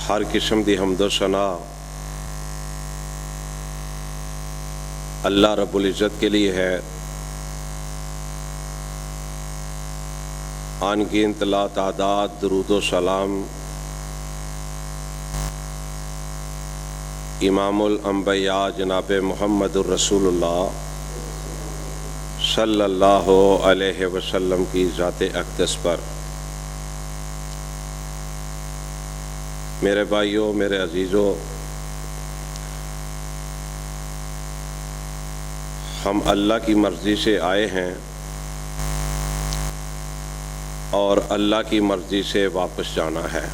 ہر قسم دی حمد و ثنا اللہ رب العزت کے لیے ہے۔ آن کی انطلاع تعداد درود و سلام امام الانبیاء جناب محمد الرسول اللہ صلی اللہ علیہ وسلم کی ذات اقدس پر۔ میرے بھائیوں، میرے عزیزوں، ہم اللہ کی مرضی سے آئے ہیں اور اللہ کی مرضی سے واپس جانا ہے۔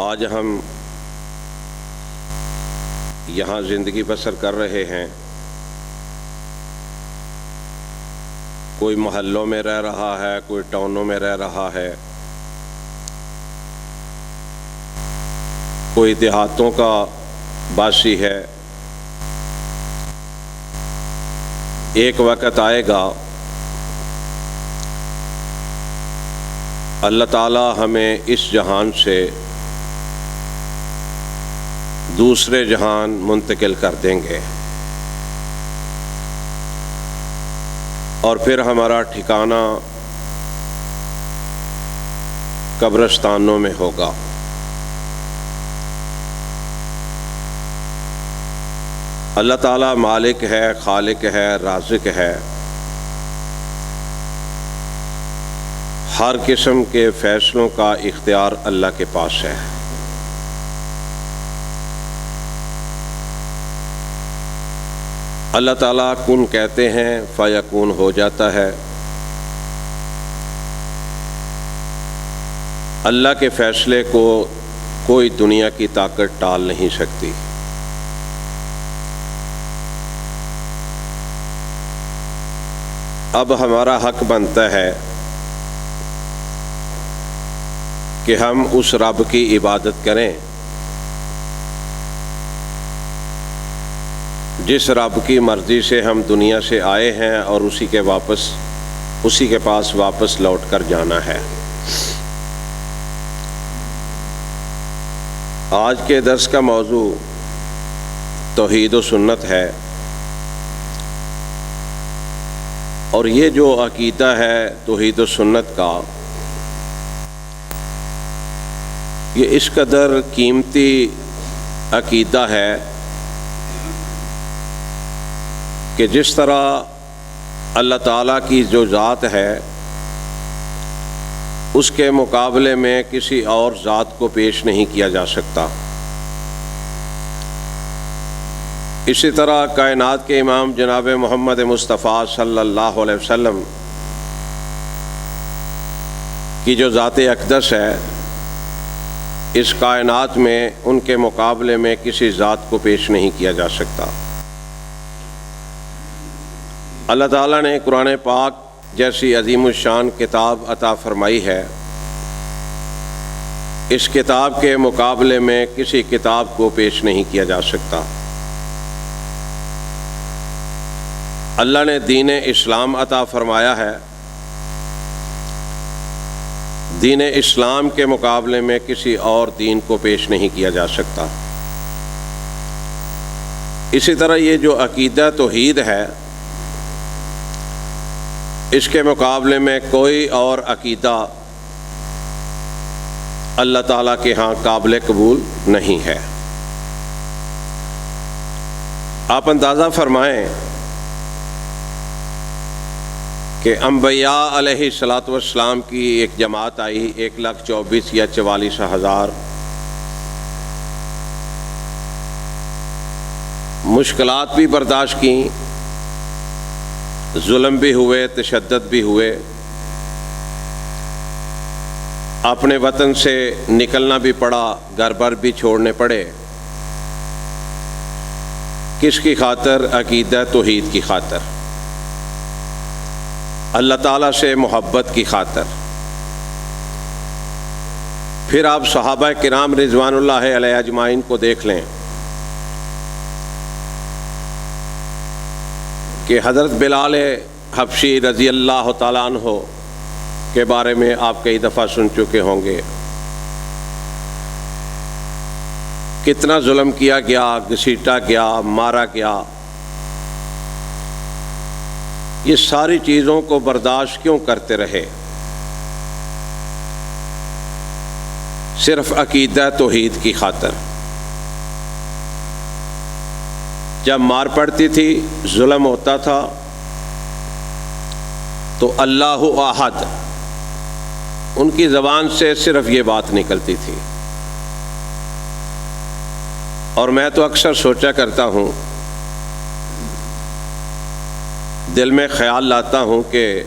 آج ہم یہاں زندگی بسر کر رہے ہیں، کوئی محلوں میں رہ رہا ہے، کوئی ٹاؤنوں میں رہ رہا ہے، کوئی دیہاتوں کا باسی ہے۔ ایک وقت آئے گا اللہ تعالی ہمیں اس جہان سے دوسرے جہان منتقل کر دیں گے اور پھر ہمارا ٹھکانہ قبرستانوں میں ہوگا۔ اللہ تعالیٰ مالک ہے، خالق ہے، رازق ہے، ہر قسم کے فیصلوں کا اختیار اللہ کے پاس ہے۔ اللہ تعالیٰ کن کہتے ہیں فیکون ہو جاتا ہے۔ اللہ کے فیصلے کو کوئی دنیا کی طاقت ٹال نہیں سکتی۔ اب ہمارا حق بنتا ہے کہ ہم اس رب کی عبادت کریں جس رب کی مرضی سے ہم دنیا سے آئے ہیں اور اسی کے پاس واپس لوٹ کر جانا ہے۔ آج کے درس کا موضوع توحید و سنت ہے، اور یہ جو عقیدہ ہے توحید و سنت کا، یہ اس قدر قیمتی عقیدہ ہے کہ جس طرح اللہ تعالیٰ کی جو ذات ہے اس کے مقابلے میں کسی اور ذات کو پیش نہیں کیا جا سکتا، اسی طرح کائنات کے امام جناب محمد مصطفیٰ صلی اللہ علیہ وسلم کی جو ذات اقدس ہے، اس کائنات میں ان کے مقابلے میں کسی ذات کو پیش نہیں کیا جا سکتا۔ اللہ تعالیٰ نے قرآن پاک جیسی عظیم الشان کتاب عطا فرمائی ہے، اس کتاب کے مقابلے میں کسی کتاب کو پیش نہیں کیا جا سکتا۔ اللہ نے دین اسلام عطا فرمایا ہے، دین اسلام کے مقابلے میں کسی اور دین کو پیش نہیں کیا جا سکتا۔ اسی طرح یہ جو عقیدہ توحید ہے، اس کے مقابلے میں کوئی اور عقیدہ اللہ تعالیٰ کے ہاں قابل قبول نہیں ہے۔ آپ اندازہ فرمائیں کہ انبیاء علیہ الصلاۃ والسلام کی ایک جماعت آئی، 1,24,000 یا 44,000، مشکلات بھی برداشت کیں، ظلم بھی ہوئے، تشدد بھی ہوئے، اپنے وطن سے نکلنا بھی پڑا، گھر بار بھی چھوڑنے پڑے، کس کی خاطر؟ عقیدہ توحید کی خاطر، اللہ تعالیٰ سے محبت کی خاطر۔ پھر آپ صحابہ کرام رضوان اللہ علیہ اجمعین کو دیکھ لیں کہ حضرت بلال حبشی رضی اللہ تعالیٰ عنہ کے بارے میں آپ کئی دفعہ سن چکے ہوں گے. کتنا ظلم کیا گیا، گھسیٹا گیا، مارا گیا. یہ ساری چیزوں کو برداشت کیوں کرتے رہے؟ صرف عقیدہ توحید کی خاطر. جب مار پڑتی تھی، ظلم ہوتا تھا، تو اللہ احد ان کی زبان سے صرف یہ بات نکلتی تھی. اور میں تو اکثر سوچا کرتا ہوں، دل میں خیال لاتا ہوں کہ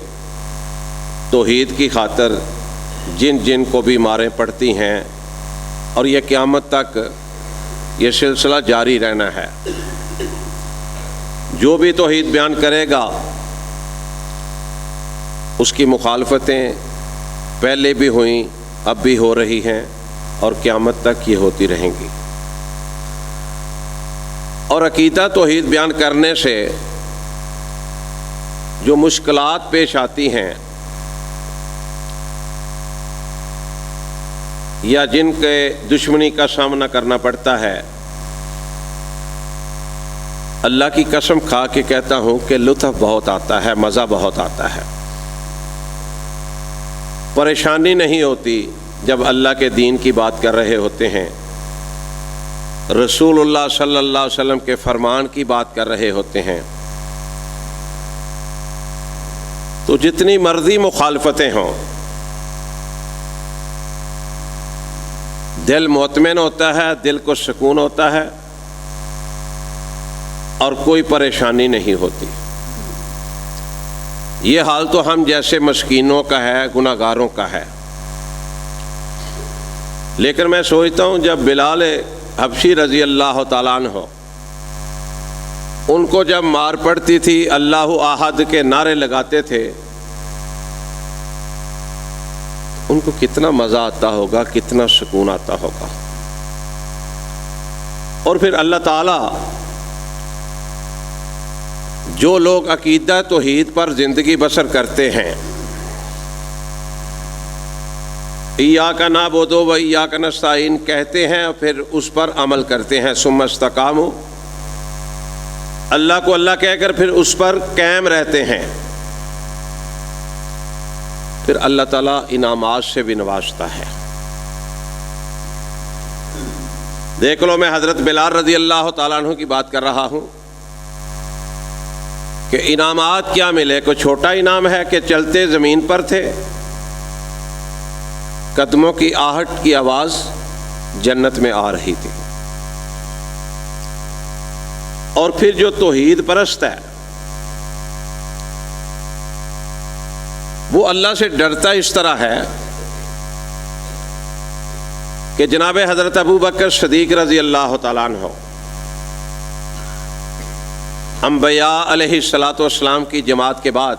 توحید کی خاطر جن جن کو بھی ماریں پڑتی ہیں، اور یہ قیامت تک یہ سلسلہ جاری رہنا ہے. جو بھی توحید بیان کرے گا اس کی مخالفتیں پہلے بھی ہوئیں، اب بھی ہو رہی ہیں، اور قیامت تک یہ ہوتی رہیں گی. اور عقیدہ توحید بیان کرنے سے جو مشکلات پیش آتی ہیں یا جن کے دشمنی کا سامنا کرنا پڑتا ہے، اللہ کی قسم کھا کے کہتا ہوں کہ لطف بہت آتا ہے، مزہ بہت آتا ہے. پریشانی نہیں ہوتی جب اللہ کے دین کی بات کر رہے ہوتے ہیں، رسول اللہ صلی اللہ علیہ وسلم کے فرمان کی بات کر رہے ہوتے ہیں. تو جتنی مرضی مخالفتیں ہوں، دل مطمئن ہوتا ہے، دل کو سکون ہوتا ہے، اور کوئی پریشانی نہیں ہوتی. یہ حال تو ہم جیسے مسکینوں کا ہے، گناہگاروں کا ہے. لیکن میں سوچتا ہوں جب بلال حبشی رضی اللہ تعالیٰ عنہ، ان کو جب مار پڑتی تھی، اللہ احد کے نعرے لگاتے تھے، ان کو کتنا مزہ آتا ہوگا، کتنا سکون آتا ہوگا. اور پھر اللہ تعالیٰ جو لوگ عقیدہ توحید پر زندگی بسر کرتے ہیں، ایاک نعبد و ایاک نستعین کہتے ہیں اور پھر اس پر عمل کرتے ہیں، ثم استقاموا، اللہ کو اللہ کہہ کر پھر اس پر قائم رہتے ہیں، پھر اللہ تعالیٰ انعامات سے بھی نوازتا ہے. دیکھ لو، میں حضرت بلال رضی اللہ تعالیٰ عنہ کی بات کر رہا ہوں کہ انعامات کیا ملے. کوئی چھوٹا انعام ہے کہ چلتے زمین پر تھے، قدموں کی آہٹ کی آواز جنت میں آ رہی تھی. اور پھر جو توحید پرست ہے وہ اللہ سے ڈرتا اس طرح ہے کہ جناب حضرت ابو بکر صدیق رضی اللہ تعالیٰ عنہ انبیاء علیہ الصلاۃ والسلام کی جماعت کے بعد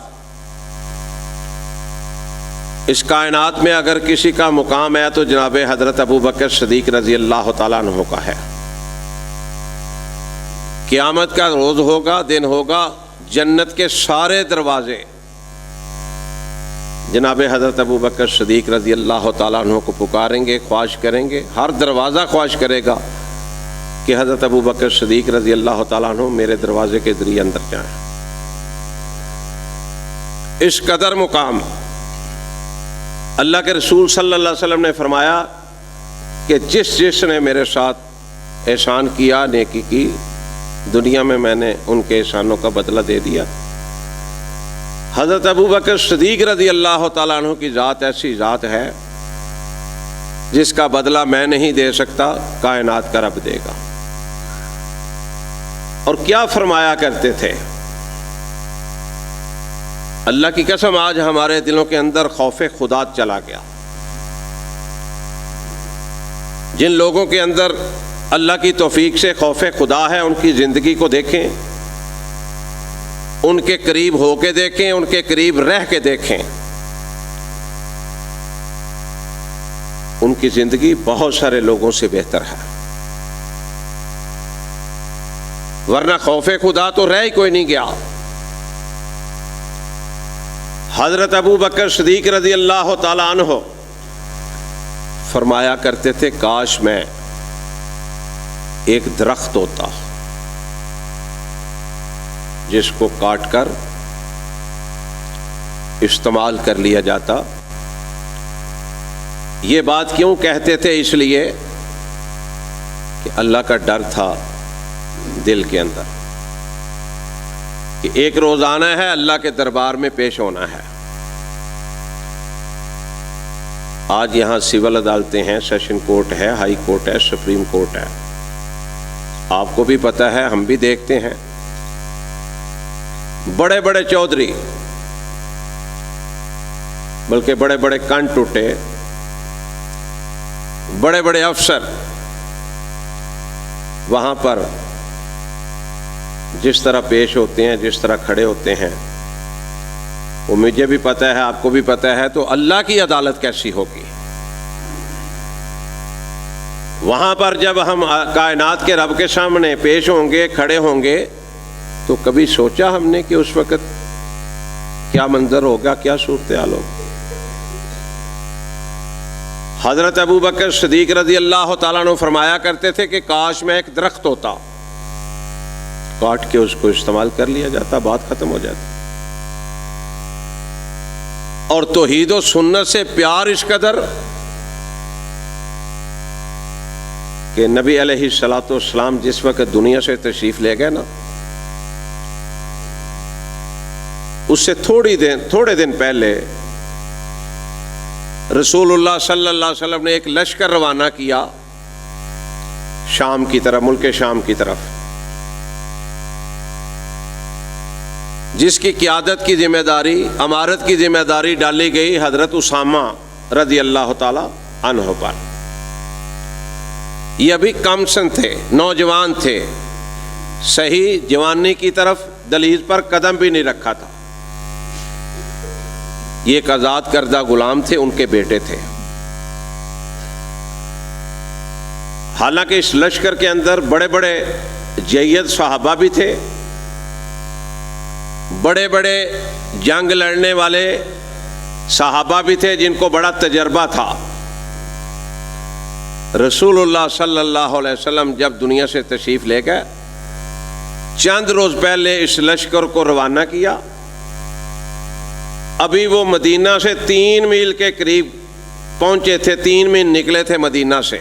اس کائنات میں اگر کسی کا مقام ہے تو جناب حضرت ابو بکر صدیق رضی اللہ تعالیٰ عنہ کا ہے. قیامت کا روز ہوگا، دن ہوگا، جنت کے سارے دروازے جناب حضرت ابو بکر صدیق رضی اللہ تعالیٰ عنہ کو پکاریں گے، خواہش کریں گے. ہر دروازہ خواہش کرے گا کہ حضرت ابو بکر صدیق رضی اللہ تعالیٰ عنہ میرے دروازے کے ذریعے اندر جائیں. اس قدر مقام اللہ کے رسول صلی اللہ علیہ وسلم نے فرمایا کہ جس نے میرے ساتھ احسان کیا، نیکی کی، دنیا میں نے ان کے احسانوں کا بدلہ دے دیا. حضرت ابو بکر صدیق رضی اللہ تعالیٰ عنہ کی ذات ایسی ذات ہے جس کا بدلہ میں نہیں دے سکتا، کائنات کا رب دے گا. اور کیا فرمایا کرتے تھے، اللہ کی قسم آج ہمارے دلوں کے اندر خوف خدا چلا گیا. جن لوگوں کے اندر اللہ کی توفیق سے خوف خدا ہے، ان کی زندگی کو دیکھیں، ان کے قریب ہو کے دیکھیں، ان کے قریب رہ کے دیکھیں، ان کی زندگی بہت سارے لوگوں سے بہتر ہے. ورنہ خوف خدا تو رہ ہی کوئی نہیں گیا. حضرت ابو بکر صدیق رضی اللہ تعالی عنہ فرمایا کرتے تھے کاش میں ایک درخت ہوتا جس کو کاٹ کر استعمال کر لیا جاتا. یہ بات کیوں کہتے تھے؟ اس لیے کہ اللہ کا ڈر تھا دل کے اندر کہ ایک روز آنا ہے، اللہ کے دربار میں پیش ہونا ہے. آج یہاں سول عدالتیں ہیں، سیشن کورٹ ہے، ہائی کورٹ ہے، سپریم کورٹ ہے. آپ کو بھی پتہ ہے، ہم بھی دیکھتے ہیں. بڑے بڑے چودھری، بلکہ بڑے بڑے کان ٹوٹے، بڑے بڑے افسر وہاں پر جس طرح پیش ہوتے ہیں، جس طرح کھڑے ہوتے ہیں، وہ مجھے بھی پتہ ہے، آپ کو بھی پتہ ہے. تو اللہ کی عدالت کیسی ہوگی؟ وہاں پر جب ہم کائنات کے رب کے سامنے پیش ہوں گے، کھڑے ہوں گے، تو کبھی سوچا ہم نے کہ اس وقت کیا منظر ہوگا، کیا صورتحال ہوگی؟ حضرت ابو بکر صدیق رضی اللہ تعالیٰ عنہ فرمایا کرتے تھے کہ کاش میں ایک درخت ہوتا، کاٹ کے اس کو استعمال کر لیا جاتا، بات ختم ہو جاتی. اور توحید و سنت سے پیار اس قدر کہ نبی علیہ الصلوۃ والسلام جس وقت دنیا سے تشریف لے گئے نا، اس سے تھوڑے دن پہلے رسول اللہ صلی اللہ علیہ وسلم نے ایک لشکر روانہ کیا شام کی طرف، ملک شام کی طرف، جس کی قیادت کی ذمہ داری، امارت کی ذمہ داری ڈالی گئی حضرت اسامہ رضی اللہ تعالی عنہ پر. یہ ابھی کم سن تھے، نوجوان تھے، صحیح جوانی کی طرف دہلیز پر قدم بھی نہیں رکھا تھا. یہ ایک آزاد کردہ غلام تھے، ان کے بیٹے تھے. حالانکہ اس لشکر کے اندر بڑے بڑے جید صحابہ بھی تھے، بڑے بڑے جنگ لڑنے والے صحابہ بھی تھے جن کو بڑا تجربہ تھا. رسول اللہ صلی اللہ علیہ وسلم جب دنیا سے تشریف لے گئے، چند روز پہلے اس لشکر کو روانہ کیا. ابھی وہ مدینہ سے 3 میل کے قریب پہنچے تھے، 3 میل نکلے تھے مدینہ سے،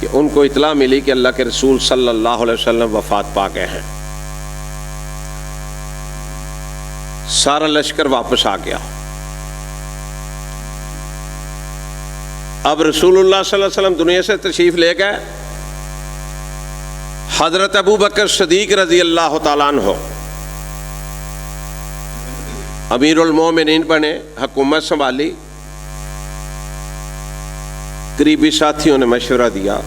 کہ ان کو اطلاع ملی کہ اللہ کے رسول صلی اللہ علیہ وسلم وفات پا گئے ہیں. سارا لشکر واپس آ گیا. اب رسول اللہ صلی اللہ علیہ وسلم دنیا سے تشریف لے گئے. حضرت ابو بکر صدیق رضی اللہ تعالیٰ عنہ امیر المومنین بنے، حکومت سنبھالی. قریبی ساتھیوں نے مشورہ دیا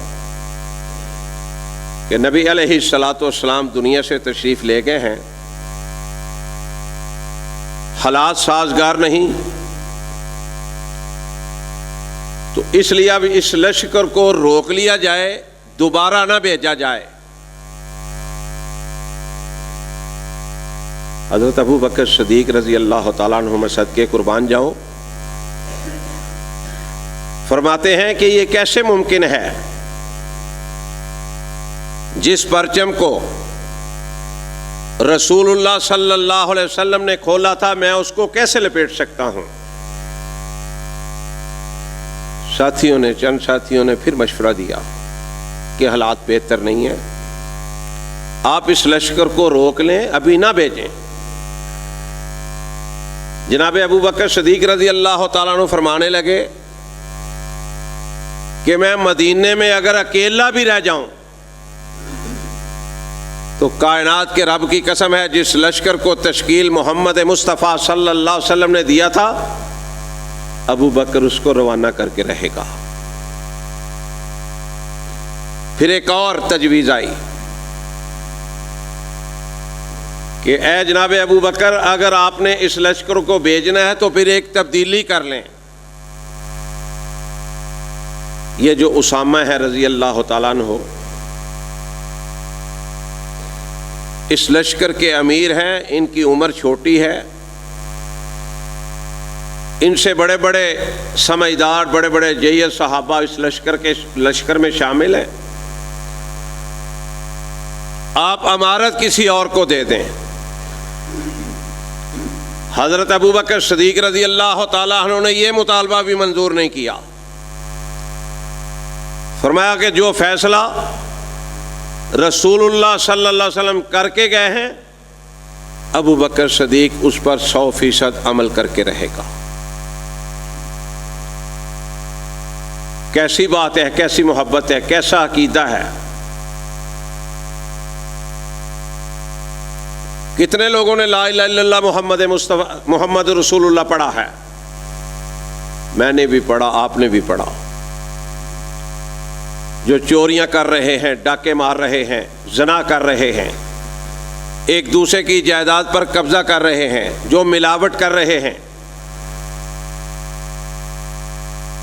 کہ نبی علیہ الصلوۃ والسلام دنیا سے تشریف لے گئے ہیں، حالات سازگار نہیں، تو اس لیے اب اس لشکر کو روک لیا جائے، دوبارہ نہ بھیجا جائے. حضرت ابو بکر صدیق رضی اللہ تعالیٰ عنہ میں صدقے قربان جاؤں، فرماتے ہیں کہ یہ کیسے ممکن ہے؟ جس پرچم کو رسول اللہ صلی اللہ علیہ وسلم نے کھولا تھا، میں اس کو کیسے لپیٹ سکتا ہوں؟ چند ساتھیوں نے پھر مشورہ دیا کہ حالات بہتر نہیں ہیں، آپ اس لشکر کو روک لیں، ابھی نہ بھیجیں. جناب ابو بکر صدیق رضی اللہ تعالیٰ عنہ فرمانے لگے کہ میں مدینے میں اگر اکیلا بھی رہ جاؤں تو کائنات کے رب کی قسم ہے، جس لشکر کو تشکیل محمد مصطفیٰ صلی اللہ علیہ وسلم نے دیا تھا، ابو بکر اس کو روانہ کر کے رہے گا. پھر ایک اور تجویز آئی کہ اے جناب ابو بکر، اگر آپ نے اس لشکر کو بھیجنا ہے تو پھر ایک تبدیلی کر لیں. یہ جو اسامہ ہے رضی اللہ تعالیٰ عنہ، اس لشکر کے امیر ہیں، ان کی عمر چھوٹی ہے، ان سے بڑے بڑے سمجھدار بڑے بڑے جید صحابہ اس لشکر میں شامل ہیں، آپ امارت کسی اور کو دے دیں۔ حضرت ابوبکر صدیق رضی اللہ تعالیٰ عنہ نے یہ مطالبہ بھی منظور نہیں کیا، فرمایا کہ جو فیصلہ رسول اللہ صلی اللہ علیہ وسلم کر کے گئے ہیں ابوبکر صدیق اس پر 100% عمل کر کے رہے گا۔ کیسی بات ہے، کیسی محبت ہے، کیسا عقیدہ ہے۔ کتنے لوگوں نے لا الہ الا اللہ محمد رسول اللہ پڑھا ہے؟ میں نے بھی پڑھا، آپ نے بھی پڑھا۔ جو چوریاں کر رہے ہیں، ڈاکے مار رہے ہیں، زنا کر رہے ہیں، ایک دوسرے کی جائیداد پر قبضہ کر رہے ہیں، جو ملاوٹ کر رہے ہیں،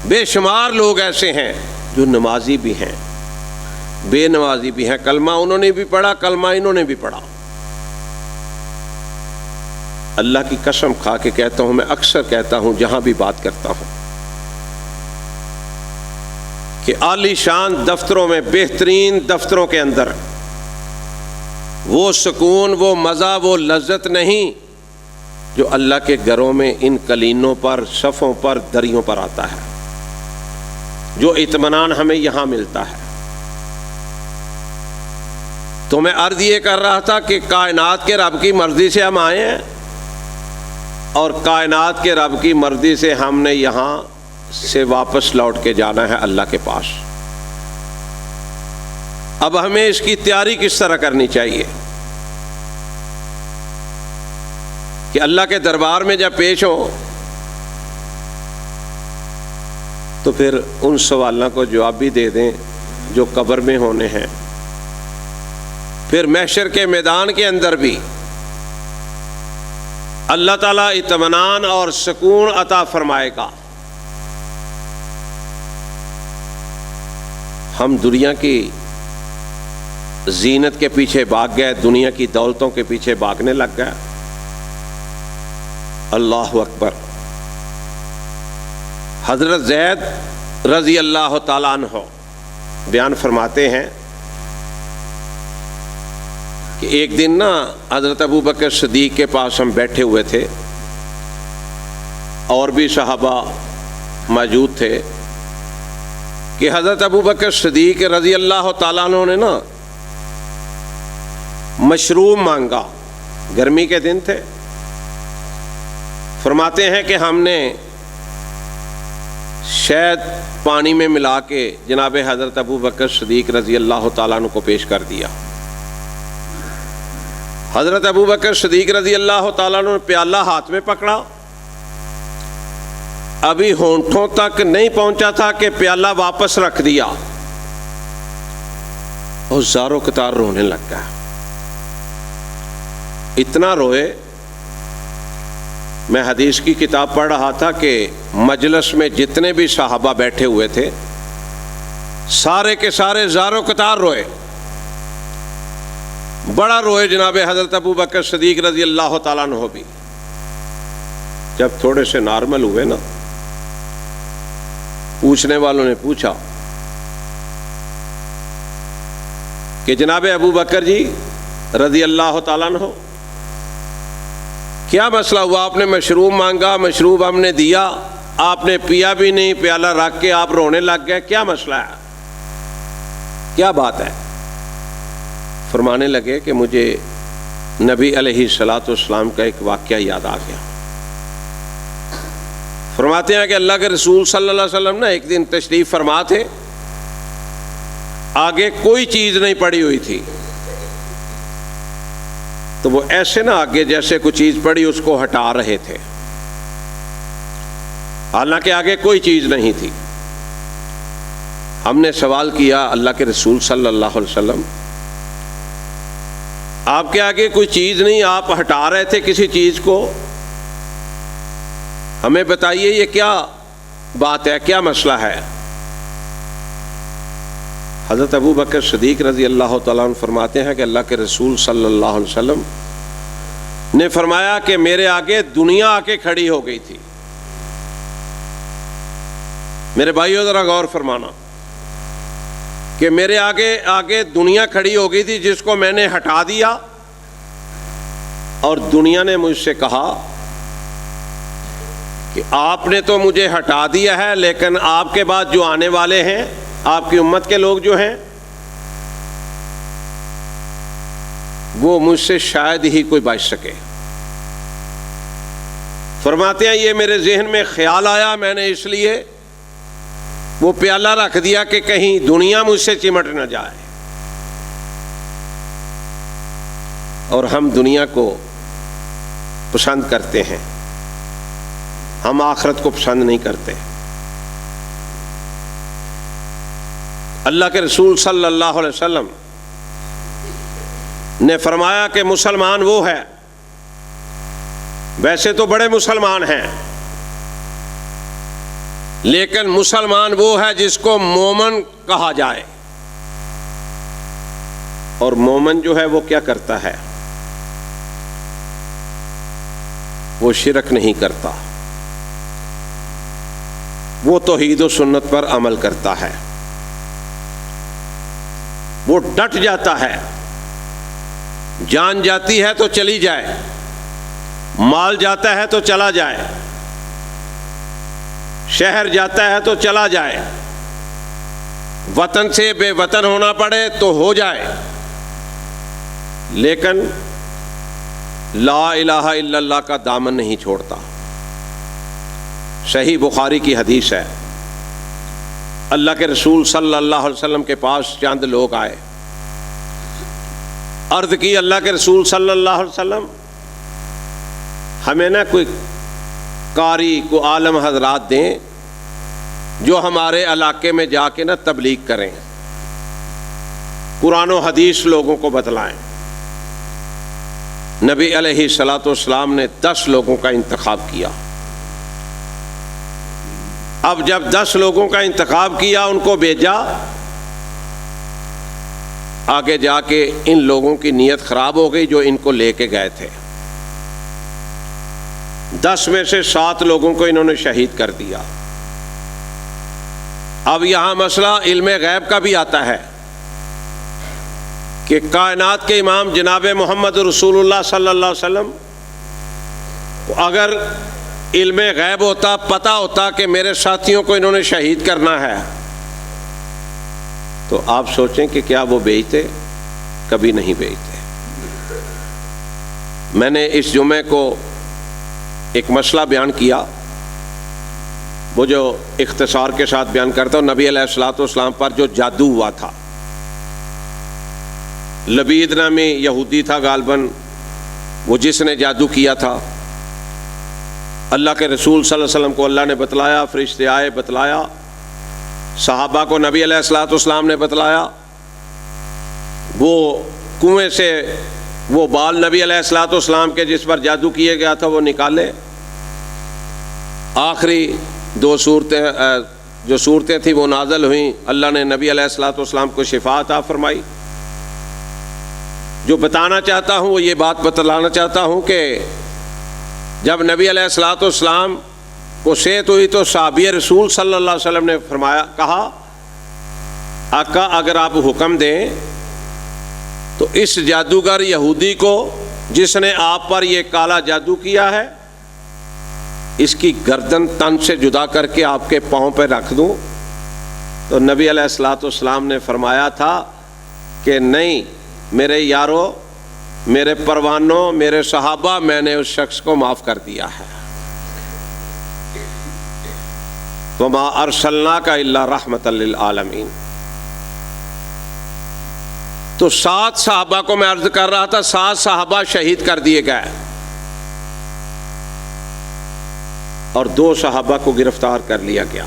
بے شمار لوگ ایسے ہیں جو نمازی بھی ہیں، بے نمازی بھی ہیں، کلمہ انہوں نے بھی پڑھا، کلمہ انہوں نے بھی پڑھا۔ اللہ کی قسم کھا کے کہتا ہوں، میں اکثر کہتا ہوں جہاں بھی بات کرتا ہوں کہ عالی شان دفتروں میں، بہترین دفتروں کے اندر وہ سکون، وہ مزہ، وہ لذت نہیں جو اللہ کے گھروں میں ان قلینوں پر، صفوں پر، دریوں پر آتا ہے، جو اطمینان ہمیں یہاں ملتا ہے۔ تو میں عرض یہ کر رہا تھا کہ کائنات کے رب کی مرضی سے ہم آئے ہیں اور کائنات کے رب کی مرضی سے ہم نے یہاں سے واپس لوٹ کے جانا ہے اللہ کے پاس۔ اب ہمیں اس کی تیاری کس طرح کرنی چاہیے کہ اللہ کے دربار میں جب پیش ہو تو پھر ان سوالوں کو جواب بھی دے دیں جو قبر میں ہونے ہیں، پھر محشر کے میدان کے اندر بھی اللہ تعالیٰ اطمینان اور سکون عطا فرمائے گا۔ ہم دنیا کی زینت کے پیچھے بھاگ گئے، دنیا کی دولتوں کے پیچھے بھاگنے لگ گئے۔ اللہ اکبر۔ حضرت زید رضی اللہ تعالیٰ عنہ بیان فرماتے ہیں کہ ایک دن نا حضرت ابوبکر صدیق کے پاس ہم بیٹھے ہوئے تھے، اور بھی صحابہ موجود تھے، کہ حضرت ابوبکر صدیق رضی اللہ تعالیٰ عنہ نے نا مشروب مانگا۔ گرمی کے دن تھے، فرماتے ہیں کہ ہم نے شہد پانی میں ملا کے جناب حضرت ابوبکر صدیق رضی اللہ تعالیٰ عنہ کو پیش کر دیا۔ حضرت ابوبکر صدیق رضی اللہ تعالیٰ عنہ نے پیالہ ہاتھ میں پکڑا، ابھی ہونٹوں تک نہیں پہنچا تھا کہ پیالہ واپس رکھ دیا اور زاروں قطار رونے لگ گیا۔ اتنا روئے، میں حدیث کی کتاب پڑھ رہا تھا کہ مجلس میں جتنے بھی صحابہ بیٹھے ہوئے تھے سارے کے سارے زاروں قطار روئے، بڑا روئے جناب حضرت ابوبکر صدیق رضی اللہ تعالیٰ عنہ بھی۔ جب تھوڑے سے نارمل ہوئے نا، پوچھنے والوں نے پوچھا کہ جناب ابوبکر جی رضی اللہ تعالیٰ عنہ، کیا مسئلہ ہوا؟ آپ نے مشروب مانگا، مشروب ہم نے دیا، آپ نے پیا بھی نہیں، پیالہ رکھ کے آپ رونے لگ گئے، کیا مسئلہ ہے، کیا بات ہے؟ فرمانے لگے کہ مجھے نبی علیہ الصلوۃ والسلام کا ایک واقعہ یاد آ گیا۔ فرماتے ہیں کہ اللہ کے رسول صلی اللہ علیہ وسلم نے ایک دن تشریف فرما تھے، آگے کوئی چیز نہیں پڑی ہوئی تھی، تو وہ ایسے نہ آگے جیسے کوئی چیز پڑی اس کو ہٹا رہے تھے، حالانکہ آگے کوئی چیز نہیں تھی۔ ہم نے سوال کیا اللہ کے رسول صلی اللہ علیہ وسلم، آپ کے آگے کوئی چیز نہیں، آپ ہٹا رہے تھے کسی چیز کو، ہمیں بتائیے یہ کیا بات ہے، کیا مسئلہ ہے؟ حضرت ابوبکر صدیق رضی اللہ تعالیٰ عنہ فرماتے ہیں کہ اللہ کے رسول صلی اللہ علیہ وسلم نے فرمایا کہ میرے آگے دنیا آ کے کھڑی ہو گئی تھی، میرے بھائیو ذرا غور فرمانا کہ میرے آگے دنیا کھڑی ہو گئی تھی جس کو میں نے ہٹا دیا، اور دنیا نے مجھ سے کہا کہ آپ نے تو مجھے ہٹا دیا ہے، لیکن آپ کے بعد جو آنے والے ہیں، آپ کی امت کے لوگ جو ہیں، وہ مجھ سے شاید ہی کوئی بچ سکے۔ فرماتے ہیں یہ میرے ذہن میں خیال آیا، میں نے اس لیے وہ پیالہ رکھ دیا کہ کہیں دنیا مجھ سے چمٹ نہ جائے۔ اور ہم دنیا کو پسند کرتے ہیں، ہم آخرت کو پسند نہیں کرتے۔ اللہ کے رسول صلی اللہ علیہ وسلم نے فرمایا کہ مسلمان وہ ہے، ویسے تو بڑے مسلمان ہیں، لیکن مسلمان وہ ہے جس کو مومن کہا جائے۔ اور مومن جو ہے وہ کیا کرتا ہے؟ وہ شرک نہیں کرتا، وہ توحید و سنت پر عمل کرتا ہے، وہ ڈٹ جاتا ہے، جان جاتی ہے تو چلی جائے، مال جاتا ہے تو چلا جائے، شہر جاتا ہے تو چلا جائے، وطن سے بے وطن ہونا پڑے تو ہو جائے، لیکن لا الہ الا اللہ کا دامن نہیں چھوڑتا۔ صحیح بخاری کی حدیث ہے، اللہ کے رسول صلی اللہ علیہ وسلم کے پاس چند لوگ آئے، عرض کی اللہ کے رسول صلی اللہ علیہ وسلم ہمیں نہ کوئی قاری کو عالم حضرات دیں جو ہمارے علاقے میں جا کے نہ تبلیغ کریں، قرآن و حدیث لوگوں کو بتلائیں۔ نبی علیہ الصلوۃ والسلام نے 10 لوگوں کا انتخاب کیا۔ اب جب 10 لوگوں کا انتخاب کیا، ان کو بھیجا، آگے جا کے ان لوگوں کی نیت خراب ہو گئی جو ان کو لے کے گئے تھے۔ 10 میں سے 7 لوگوں کو انہوں نے شہید کر دیا۔ اب یہاں مسئلہ علم غیب کا بھی آتا ہے کہ کائنات کے امام جناب محمد رسول اللہ صلی اللہ علیہ وسلم اگر علم غیب ہوتا، پتہ ہوتا کہ میرے ساتھیوں کو انہوں نے شہید کرنا ہے، تو آپ سوچیں کہ کیا وہ بھیجتے؟ کبھی نہیں بھیجتے۔ میں نے اس جمعے کو ایک مسئلہ بیان کیا، وہ جو اختصار کے ساتھ بیان کرتا ہوں، نبی علیہ الصلوۃ والسلام پر جو جادو ہوا تھا، لبید نامی یہودی تھا غالباً وہ جس نے جادو کیا تھا، اللہ کے رسول صلی اللہ علیہ وسلم کو اللہ نے بتلایا، فرشتے آئے بتلایا، صحابہ کو نبی علیہ الصلوۃ والسلام نے بتلایا، وہ کنویں سے وہ بال نبی علیہ الصلوۃ والسلام کے جس پر جادو کیا گیا تھا وہ نکالے، آخری 2 صورتیں جو صورتیں تھیں وہ نازل ہوئیں، اللہ نے نبی علیہ الصلوۃ والسلام کو شفا عطا فرمائی۔ جو بتانا چاہتا ہوں وہ یہ بات بتلانا چاہتا ہوں کہ جب نبی علیہ الصلوۃ والسلام کو صحت ہوئی تو صحابی رسول صلی اللہ علیہ وسلم نے فرمایا، کہا آقا اگر آپ حکم دیں تو اس جادوگر یہودی کو جس نے آپ پر یہ کالا جادو کیا ہے، اس کی گردن تن سے جدا کر کے آپ کے پاؤں پہ رکھ دوں؟ تو نبی علیہ الصلوۃ والسلام نے فرمایا تھا کہ نہیں میرے یارو، میرے پروانوں، میرے صحابہ، میں نے اس شخص کو معاف کر دیا ہے۔ وما ارسلناک الا رحمۃ للعالمین۔ تو 7 صحابہ کو میں عرض کر رہا تھا، 7 صحابہ شہید کر دیے گئے اور 2 صحابہ کو گرفتار کر لیا گیا۔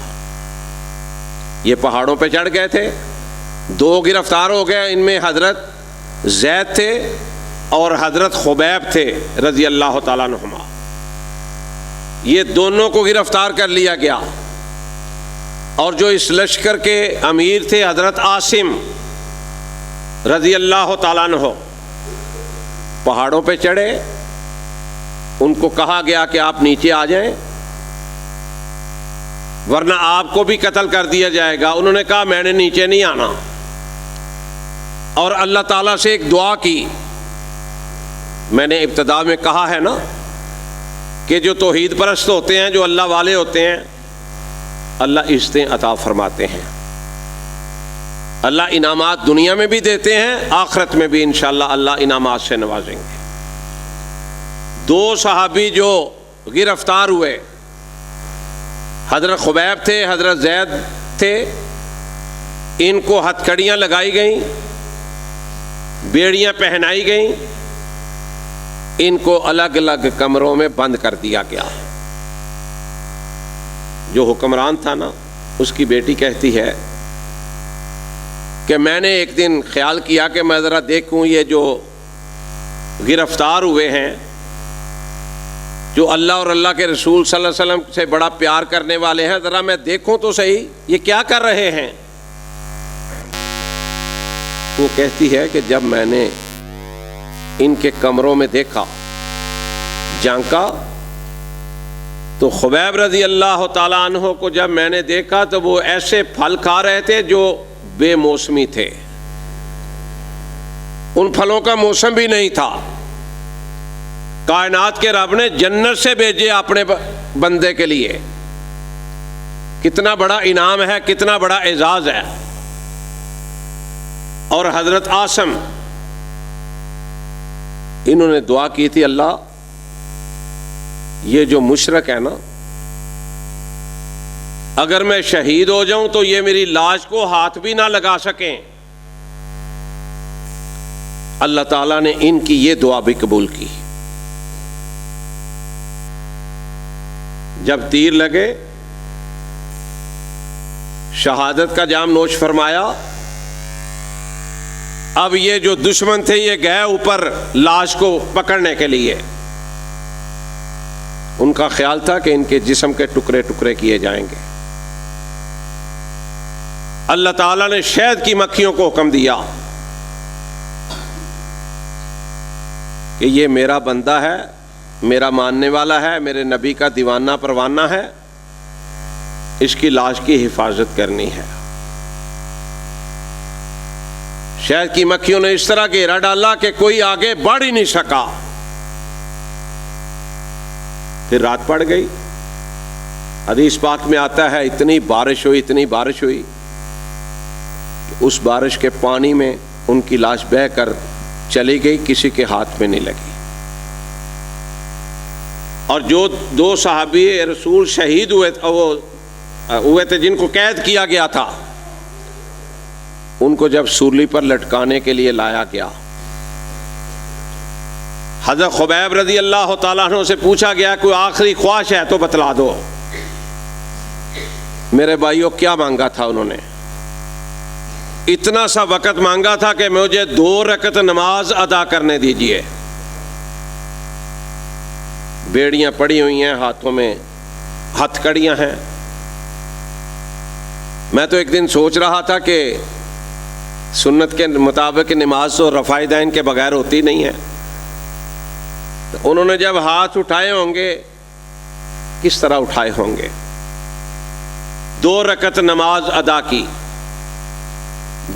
یہ پہاڑوں پہ چڑھ گئے تھے، 2 گرفتار ہو گئے، ان میں حضرت زید تھے اور حضرت خبیب تھے رضی اللہ تعالیٰ عنہما۔ یہ دونوں کو گرفتار کر لیا گیا، اور جو اس لشکر کے امیر تھے حضرت عاصم رضی اللہ تعالیٰ عنہ، پہاڑوں پہ چڑھے، ان کو کہا گیا کہ آپ نیچے آ جائیں، ورنہ آپ کو بھی قتل کر دیا جائے گا. انہوں نے کہا میں نے نیچے نہیں آنا، اور اللہ تعالیٰ سے ایک دعا کی. میں نے ابتدا میں کہا ہے نا کہ جو توحید پرست ہوتے ہیں، جو اللہ والے ہوتے ہیں، اللہ عزتیں عطا فرماتے ہیں. اللہ انعامات دنیا میں بھی دیتے ہیں، آخرت میں بھی انشاءاللہ اللہ انعامات سے نوازیں گے. 2 صحابی جو گرفتار ہوئے، حضرت خبیب تھے، حضرت زید تھے. ان کو ہتھکڑیاں لگائی گئیں، بیڑیاں پہنائی گئیں، ان کو الگ الگ کمروں میں بند کر دیا گیا. جو حکمران تھا نا، اس کی بیٹی کہتی ہے کہ میں نے ایک دن خیال کیا کہ میں ذرا دیکھوں یہ جو گرفتار ہوئے ہیں، جو اللہ اور اللہ کے رسول صلی اللہ علیہ وسلم سے بڑا پیار کرنے والے ہیں، ذرا میں دیکھوں تو صحیح یہ کیا کر رہے ہیں. وہ کہتی ہے کہ جب میں نے ان کے کمروں میں دیکھا، جھانکا، تو خبیب رضی اللہ تعالیٰ عنہ کو جب میں نے دیکھا تو وہ ایسے پھل کھا رہے تھے جو بے موسمی تھے. ان پھلوں کا موسم بھی نہیں تھا. کائنات کے رب نے جنت سے بھیجے اپنے بندے کے لیے. کتنا بڑا انعام ہے، کتنا بڑا اعزاز ہے. اور حضرت عاصم، انہوں نے دعا کی تھی، اللہ یہ جو مشرک ہے نا، اگر میں شہید ہو جاؤں تو یہ میری لاش کو ہاتھ بھی نہ لگا سکیں. اللہ تعالیٰ نے ان کی یہ دعا بھی قبول کی. جب تیر لگے، شہادت کا جام نوش فرمایا. اب یہ جو دشمن تھے یہ گئے اوپر لاش کو پکڑنے کے لیے. ان کا خیال تھا کہ ان کے جسم کے ٹکڑے ٹکڑے کیے جائیں گے. اللہ تعالیٰ نے شہد کی مکھیوں کو حکم دیا کہ یہ میرا بندہ ہے، میرا ماننے والا ہے، میرے نبی کا دیوانہ پروانہ ہے، اس کی لاش کی حفاظت کرنی ہے. شہد کی مکھیوں نے اس طرح گھیرا ڈالا کہ کوئی آگے بڑھ ہی نہیں سکا. پھر رات پڑ گئی. حدیث پاک میں آتا ہے اتنی بارش ہوئی، اتنی بارش ہوئی کہ اس بارش کے پانی میں ان کی لاش بہہ کر چلی گئی، کسی کے ہاتھ میں نہیں لگی. اور جو 2 صحابی رسول شہید ہوئے تھے، جن کو قید کیا گیا تھا، ان کو جب سولی پر لٹکانے کے لیے لایا گیا، حضرت خبیب رضی اللہ تعالیٰ عنہ سے پوچھا گیا کوئی آخری خواہش ہے تو بتلا دو. میرے بھائیوں، کیا مانگا تھا انہوں نے؟ اتنا سا وقت مانگا تھا کہ مجھے 2 رکعت نماز ادا کرنے دیجئے. بیڑیاں پڑی ہوئی ہیں، ہاتھوں میں ہتھ کڑیاں ہیں. میں تو ایک دن سوچ رہا تھا کہ سنت کے مطابق نماز تو رفع دین کے بغیر ہوتی نہیں ہے. انہوں نے جب ہاتھ اٹھائے ہوں گے، کس طرح اٹھائے ہوں گے؟ 2 رکعت نماز ادا کی،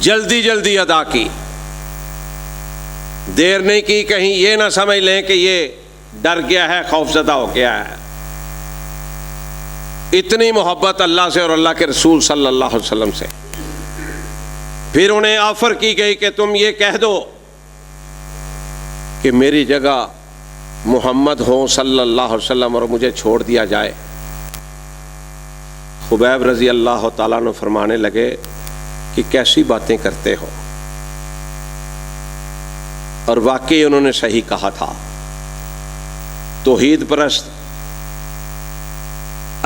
جلدی جلدی ادا کی، دیر نہیں کی. کہیں یہ نہ سمجھ لیں کہ یہ ڈر گیا ہے، خوف زدہ ہو گیا ہے. اتنی محبت اللہ سے اور اللہ کے رسول صلی اللہ علیہ وسلم سے. پھر انہیں آفر کی گئی کہ تم یہ کہہ دو کہ میری جگہ محمد ہوں صلی اللہ علیہ وسلم اور مجھے چھوڑ دیا جائے. خبیب رضی اللہ تعالیٰ عنہ فرمانے لگے کہ کیسی باتیں کرتے ہو. اور واقعی انہوں نے صحیح کہا تھا. توحید پرست،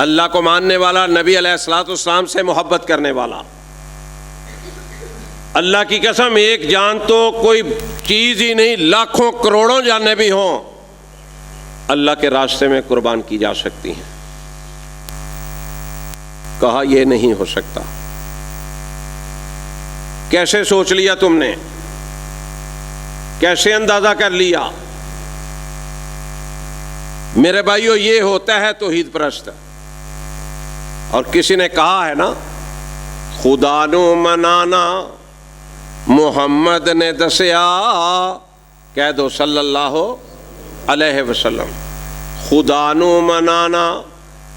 اللہ کو ماننے والا، نبی علیہ الصلوۃ والسلام سے محبت کرنے والا. اللہ کی قسم، ایک جان تو کوئی چیز ہی نہیں، لاکھوں کروڑوں جانیں بھی ہوں، اللہ کے راستے میں قربان کی جا سکتی ہیں. کہا یہ نہیں ہو سکتا. کیسے سوچ لیا تم نے؟ کیسے اندازہ کر لیا؟ میرے بھائیو، یہ ہوتا ہے توحید پرست. اور کسی نے کہا ہے نا خدا نو منانا محمد نے دسیا، کہہ دو صلی اللہ علیہ وسلم، خدا نو منانا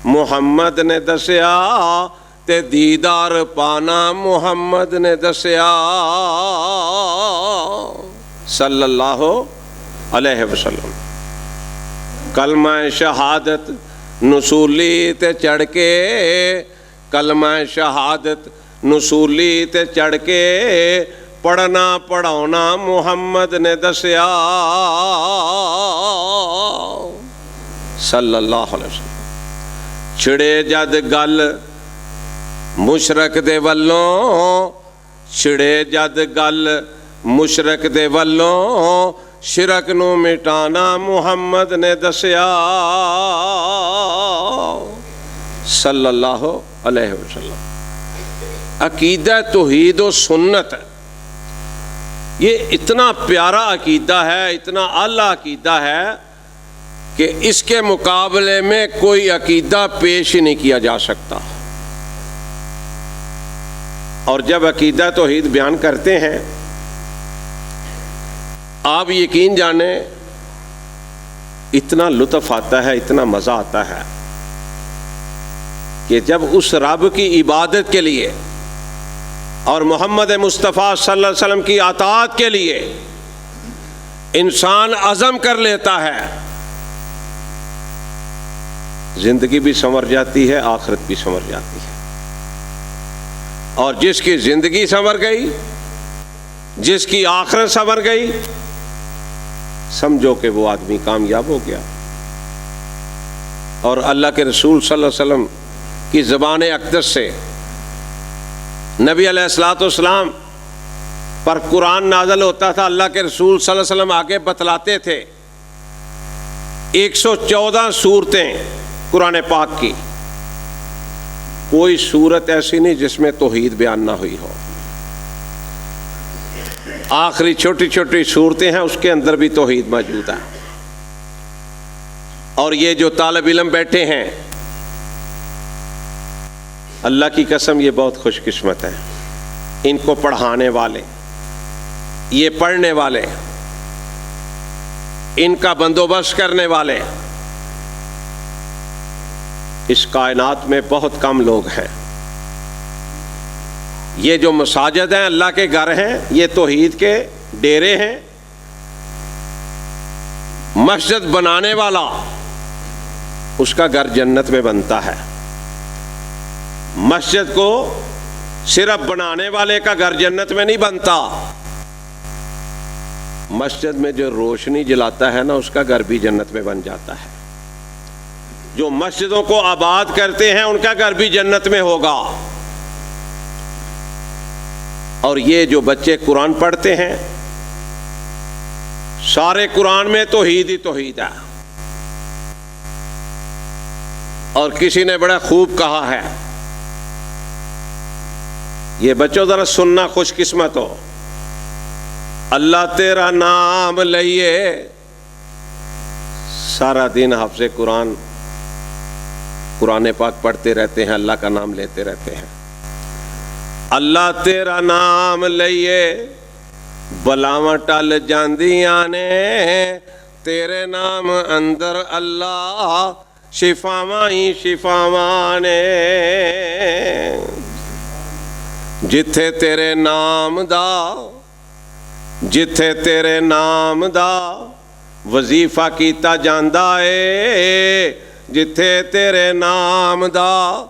محمد نے دسیا تے دیدار پانا محمد نے دسیا صلی اللہ علیہ وسلم۔ کلمہ شہادت نصولی تے چڑھ کے، کلمہ شہادت نصولی تے چڑھ کے پڑھنا پڑھاؤنا محمد نے دسیا صلی اللہ علیہ وسلم۔ چھڑے جد گل مشرک دے والوں، چھڑے جد گل مشرک دے والوں، شرک نو مٹانا محمد نے دسیا صلی اللہ علیہ وسلم۔ عقیدہ توحید و سنت یہ اتنا پیارا عقیدہ ہے، اتنا اعلیٰ عقیدہ ہے کہ اس کے مقابلے میں کوئی عقیدہ پیش ہی نہیں کیا جا سکتا۔ اور جب عقیدہ توحید بیان کرتے ہیں آپ یقین جانیں اتنا لطف آتا ہے، اتنا مزہ آتا ہے کہ جب اس رب کی عبادت کے لیے اور محمد مصطفیٰ صلی اللہ علیہ وسلم کی اطاعت کے لیے انسان عزم کر لیتا ہے، زندگی بھی سنور جاتی ہے، آخرت بھی سنور جاتی ہے۔ اور جس کی زندگی سنور گئی، جس کی آخرت سنور گئی، سمجھو کہ وہ آدمی کامیاب ہو گیا۔ اور اللہ کے رسول صلی اللہ علیہ وسلم کی زبان اقدس سے نبی علیہ الصلوۃ والسلام پر قرآن نازل ہوتا تھا، اللہ کے رسول صلی اللہ علیہ وسلم آگے بتلاتے تھے 114 صورتیں قرآن پاک کی، کوئی صورت ایسی نہیں جس میں توحید بیان نہ ہوئی ہو۔ آخری چھوٹی چھوٹی صورتیں ہیں اس کے اندر بھی توحید موجود ہے۔ اور یہ جو طالب علم بیٹھے ہیں اللہ کی قسم یہ بہت خوش قسمت ہیں، ان کو پڑھانے والے، یہ پڑھنے والے، ان کا بندوبست کرنے والے، اس کائنات میں بہت کم لوگ ہیں۔ یہ جو مساجد ہیں اللہ کے گھر ہیں، یہ توحید کے ڈیرے ہیں۔ مسجد بنانے والا اس کا گھر جنت میں بنتا ہے، مسجد کو صرف بنانے والے کا گھر جنت میں نہیں بنتا، مسجد میں جو روشنی جلاتا ہے نا اس کا گھر بھی جنت میں بن جاتا ہے۔ جو مسجدوں کو آباد کرتے ہیں ان کا گھر بھی جنت میں ہوگا۔ اور یہ جو بچے قرآن پڑھتے ہیں سارے قرآن میں توحید ہی توحید ہے۔ اور کسی نے بڑا خوب کہا ہے، یہ بچوں ذرا سننا، خوش قسمت ہو، اللہ تیرا نام لئیے، سارا دن حافظ قرآن قرآن پاک پڑھتے رہتے ہیں، اللہ کا نام لیتے رہتے ہیں۔ اللہ تیرا نام لئیے بلاواں ٹل جاندیاں نے، تیرے نام اندر اللہ شفاواں ہی شفاواں نے، جتھے تیرے نام دا، جتھے تیرے نام دا وظیفہ کیتا جاندا اے، جتھے تیرے نام دا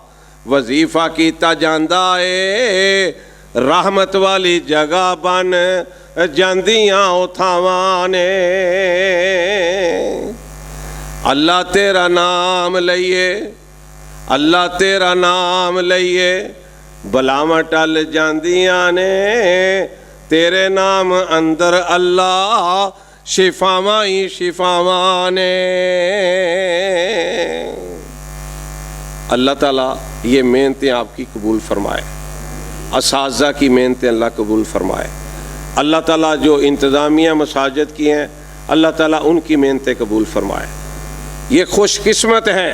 وظیفہ کیتا جاندا اے، رحمت والی جگہ بن جاندیاں اوتھاواں نے۔ اللہ تیرا نام لئیے، اللہ تیرا نام لئیے بلاواں ٹل جاندیاں نے، تیرے نام اندر اللہ شفاواں ہی شفاواں نے۔ اللہ تعالیٰ یہ محنتیں آپ کی قبول فرمائے، اساتذہ کی محنتیں اللہ قبول فرمائے۔ اللہ تعالیٰ جو انتظامیہ مساجد کی ہیں اللہ تعالیٰ ان کی محنتیں قبول فرمائے۔ یہ خوش قسمت ہیں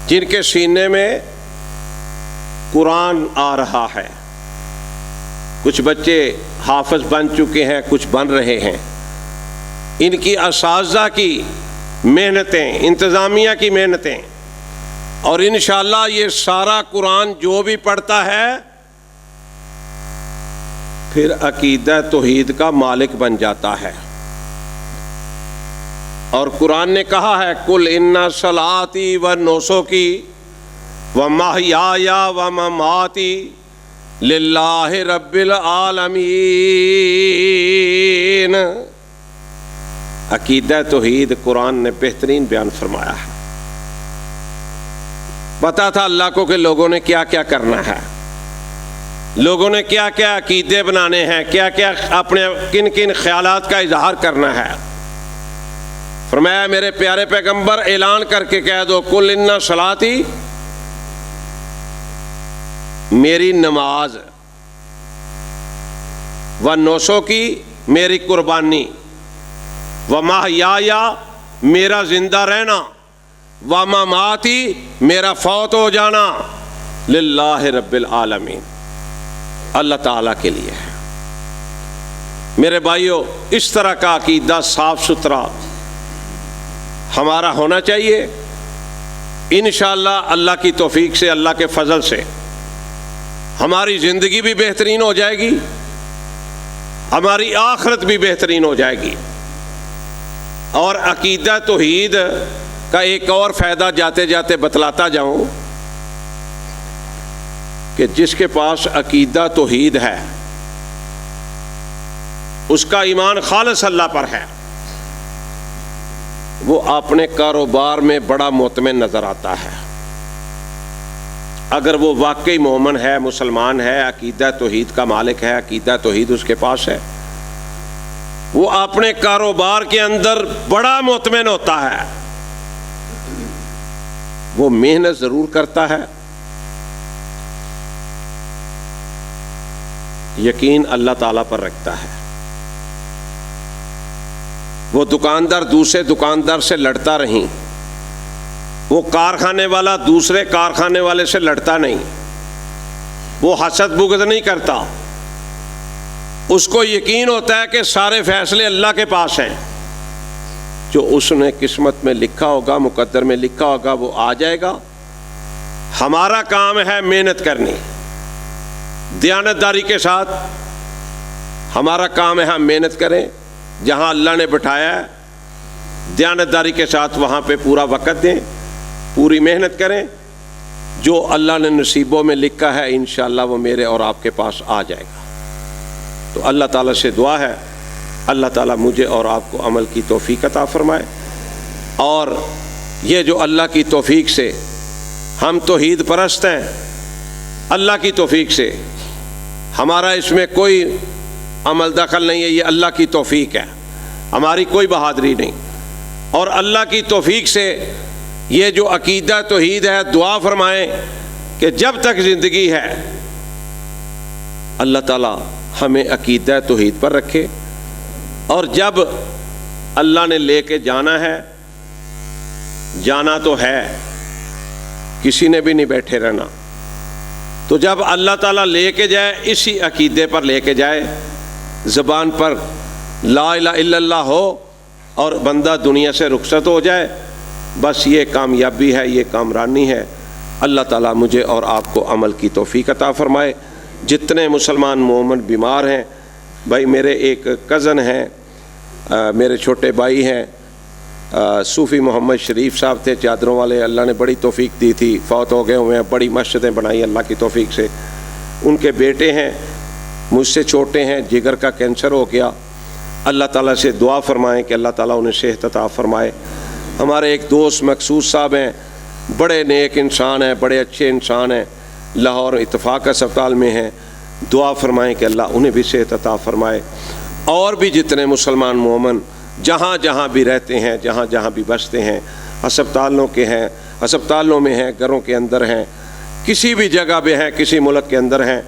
جن کے سینے میں قرآن آ رہا ہے، کچھ بچے حافظ بن چکے ہیں، کچھ بن رہے ہیں، ان کی اساتذہ کی محنتیں، انتظامیہ کی محنتیں، اور انشاءاللہ یہ سارا قرآن جو بھی پڑھتا ہے پھر عقیدہ توحید کا مالک بن جاتا ہے۔ اور قرآن نے کہا ہے قل ان صلاتی و نسکی و محیای و مماتی للہ رب العالمین۔ عقیدہ توحید قرآن نے بہترین بیان فرمایا ہے۔ پتا تھا اللہ کو کہ لوگوں نے کیا کیا کرنا ہے، لوگوں نے کیا کیا عقیدے بنانے ہیں، کیا کیا اپنے کن کن خیالات کا اظہار کرنا ہے۔ فرمایا میرے پیارے پیغمبر اعلان کر کے کہہ دو قل ان صلاتی، میری نماز، و نسکی، میری قربانی، و محیای، میرا زندہ رہنا، و مماتی، میرا فوت ہو جانا، للہ رب العالمین، اللہ تعالیٰ کے لیے ہے۔ میرے بھائیوں، اس طرح کا عقیدہ صاف ستھرا ہمارا ہونا چاہیے۔ انشاءاللہ اللہ کی توفیق سے، اللہ کے فضل سے ہماری زندگی بھی بہترین ہو جائے گی، ہماری آخرت بھی بہترین ہو جائے گی۔ اور عقیدہ توحید کا ایک اور فائدہ جاتے جاتے بتلاتا جاؤں کہ جس کے پاس عقیدہ توحید ہے اس کا ایمان خالص اللہ پر ہے، وہ اپنے کاروبار میں بڑا مطمئن نظر آتا ہے۔ اگر وہ واقعی مومن ہے، مسلمان ہے، عقیدہ توحید کا مالک ہے، عقیدہ توحید اس کے پاس ہے، وہ اپنے کاروبار کے اندر بڑا مطمئن ہوتا ہے۔ وہ محنت ضرور کرتا ہے، یقین اللہ تعالیٰ پر رکھتا ہے۔ وہ دکاندار دوسرے دکاندار سے لڑتا نہیں، وہ کارخانے والا دوسرے کارخانے والے سے لڑتا نہیں، وہ حسد بغض نہیں کرتا، اس کو یقین ہوتا ہے کہ سارے فیصلے اللہ کے پاس ہیں، جو اس نے قسمت میں لکھا ہوگا، مقدر میں لکھا ہوگا وہ آ جائے گا۔ ہمارا کام ہے محنت کرنی، دیانتداری کے ساتھ ہمارا کام ہے ہم محنت کریں، جہاں اللہ نے بٹھایا ہے دیانتداری کے ساتھ وہاں پہ پورا وقت دیں، پوری محنت کریں، جو اللہ نے نصیبوں میں لکھا ہے انشاءاللہ وہ میرے اور آپ کے پاس آ جائے گا۔ تو اللہ تعالیٰ سے دعا ہے اللہ تعالیٰ مجھے اور آپ کو عمل کی توفیق عطا فرمائے، اور یہ جو اللہ کی توفیق سے ہم توحید پرست ہیں، اللہ کی توفیق سے ہمارا اس میں کوئی عمل دخل نہیں ہے، یہ اللہ کی توفیق ہے، ہماری کوئی بہادری نہیں۔ اور اللہ کی توفیق سے یہ جو عقیدہ توحید ہے، دعا فرمائیں کہ جب تک زندگی ہے اللہ تعالیٰ ہمیں عقیدہ توحید پر رکھے، اور جب اللہ نے لے کے جانا ہے، جانا تو ہے، کسی نے بھی نہیں بیٹھے رہنا، تو جب اللہ تعالیٰ لے کے جائے اسی عقیدے پر لے کے جائے، زبان پر لا الہ الا اللہ ہو اور بندہ دنیا سے رخصت ہو جائے، بس یہ کامیابی ہے، یہ کامرانی ہے۔ اللہ تعالیٰ مجھے اور آپ کو عمل کی توفیق عطا فرمائے۔ جتنے مسلمان مومن بیمار ہیں، بھائی میرے ایک کزن ہیں، میرے چھوٹے بھائی ہیں، صوفی محمد شریف صاحب تھے چادروں والے، اللہ نے بڑی توفیق دی تھی، فوت ہو گئے ہوئے ہیں، بڑی مسجدیں بنائی اللہ کی توفیق سے۔ ان کے بیٹے ہیں مجھ سے چھوٹے ہیں، جگر کا کینسر ہو گیا، اللہ تعالیٰ سے دعا فرمائیں کہ اللہ تعالیٰ انہیں صحت عطا فرمائے۔ ہمارے ایک دوست مقصود صاحب ہیں، بڑے نیک انسان ہیں، بڑے اچھے انسان ہیں، لاہور اتفاق اسپتال میں ہیں، دعا فرمائیں کہ اللہ انہیں بھی صحت عطا فرمائے۔ اور بھی جتنے مسلمان مومن جہاں جہاں بھی رہتے ہیں، جہاں جہاں بھی بستے ہیں، ہسپتالوں کے ہیں، ہسپتالوں میں ہیں، گھروں کے اندر ہیں، کسی بھی جگہ پہ ہیں، کسی ملک کے اندر ہیں،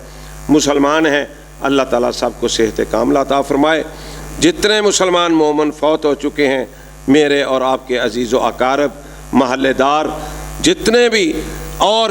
مسلمان ہیں، اللہ تعالیٰ سب کو صحت کاملہ عطا فرمائے۔ جتنے مسلمان مومن فوت ہو چکے ہیں، میرے اور آپ کے عزیز و اقارب، محلے دار، جتنے بھی اور